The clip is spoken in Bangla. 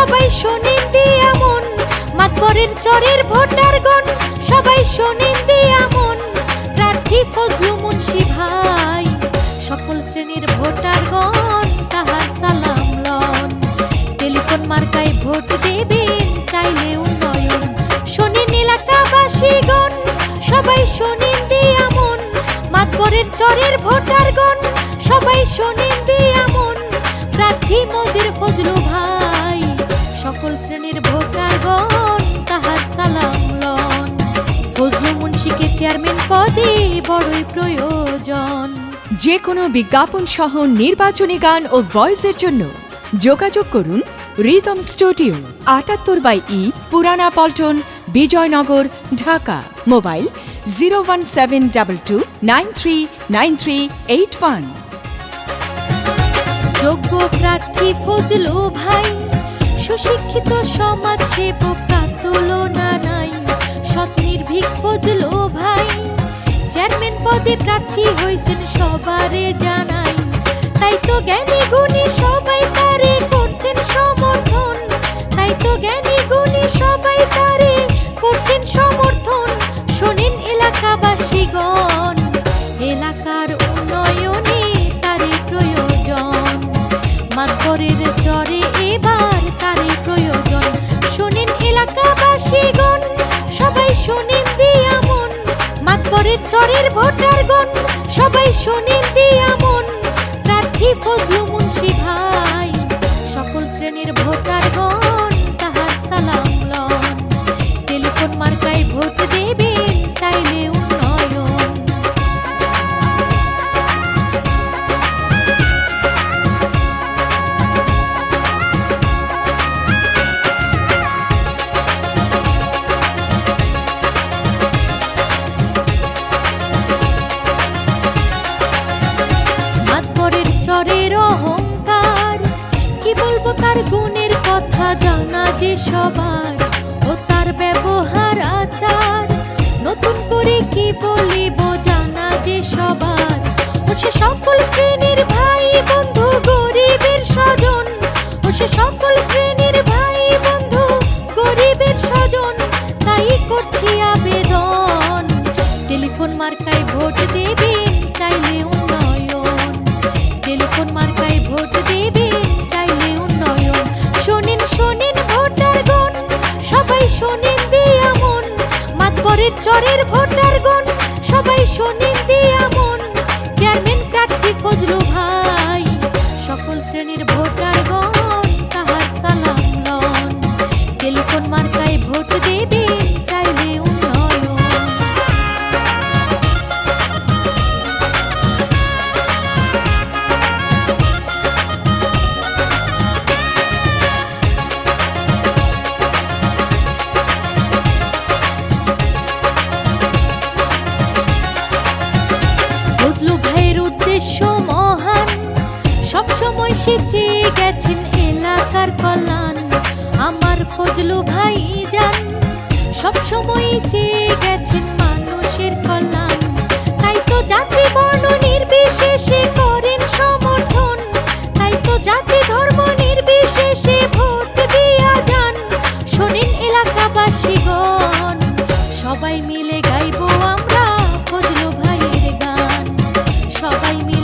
সবাই শোনেন দিয়া মন, মাতবরের চরের ভোটারগণ সবাই শোনেন দিয়া মন, প্রার্থী ফজলু মুন্সি ভাই সকল শ্রেণীর ভোটারগণ তাহার সালাম লন। টেলিফোন মার্কায় ভোট দেবেন চাইলে উন্নয়ন, শোনেন এলাকাবাসীগণ সবাই শোনেন দিয়া মন, মাতবরের চরের ভোটারগণ সবাই শোনেন দিয়া মন, প্রার্থী মোদের ফজলু ভাই সকল শ্রেণীর ভোটারগণ তাহার সালাম লন। ফজলু মুন্সিকে চেয়ারম্যান পদে বড়ই প্রয়োজন। যে কোনো বিজ্ঞাপন সহ নির্বাচনী গান ও ভয়েসের জন্য যোগাযোগ করুন রিদম স্টুডিও, ৭৮/ই, পুরানা পল্টন, বিজয়নগর, ঢাকা। মোবাইল 01722939381। যোগ্য প্রার্থী ফজলু ভাই, সুশিক্ষিত সমাজ সেবক তার তুলনা নাই। সৎ নির্ভীক ফজলু ভাই চেয়ারম্যান পদে প্রার্থী হয়েছেন সবারে জানাই। তাই তো জ্ঞানী গুণী সবাই তারে করছেন সমর্থন, তাই তো জ্ঞানী গুণী সবাই তারে করছেন সমর্থন। শোনেন এলাকাবাসীগণ এলাকার উন্নয়নে তারে প্রয়োজন, মাতবরের চরে এবার তারে প্রয়োজন। শোনেন এলাকাবাসীগণ সবাই শোনেন দিয়া মন, মাতবরের চরের ভোটারগণ সবাই শোনেন দিয়া মন, প্রার্থী ফজলু মুন্সি ভাই সকল শ্রেণীর ভোটারগণ তাহার সালাম লন। টেলিফোন মার্কায় ভোট দেবেন চাইলে উন্নয়ন। মাতবরের চরের অহংকার, কি বলবো তার গুণের কথা জানা যে সবার, ও তার ব্যবহার আচার নতুন করে কি বলিব জানা যে সবার। ও সে সকল শ্রেণীর ভাই বন্ধু গরিবের স্বজন, ও সে সকল শ্রেণীর ভাই বন্ধু গরিবের স্বজন। তাই করছি আবেদন, টেলিফোন মার্কায় ভোট দেবেন চাইলে উন্নয়ন, টেলিফোন মার্কায় ভোট দেবেন চাইলে উন্নয়ন। শোনেন শোনেন ভোটারগণ সবাই শোনেন দিয়া মন, মাতবরের চরের ভোটারগণ সবাই শোনেন দিয়া মন, চেয়ারম্যান প্রার্থী ফজলু ভাই সকল শ্রেণীর ভোটারগণ তাহার সালাম লন। টেলিফোন মার্কায় ভোট দেবেন চাইলে উন্নয়ন। ফজলু ভাইয়ের উদ্দেশ্য মহান, সবসময় সে চেয়ে গেছেন এলাকার কল্যাণ। আমার ফজলু ভাই যান সবসময় চেয়ে গেছেন মানুষের কল্যাণ। তাই তো জাতি বর্ণ নির্বিশেষে করেন সমর্থন, তাই তো জাতি ধর্ম নির্বিশেষে ভোট দিয়া যান। শোনেন এলাকাবাসীগণ সবাই মিলে গাইবো আমরা ফজলু ভাইয়ের গান, সবাই মিলে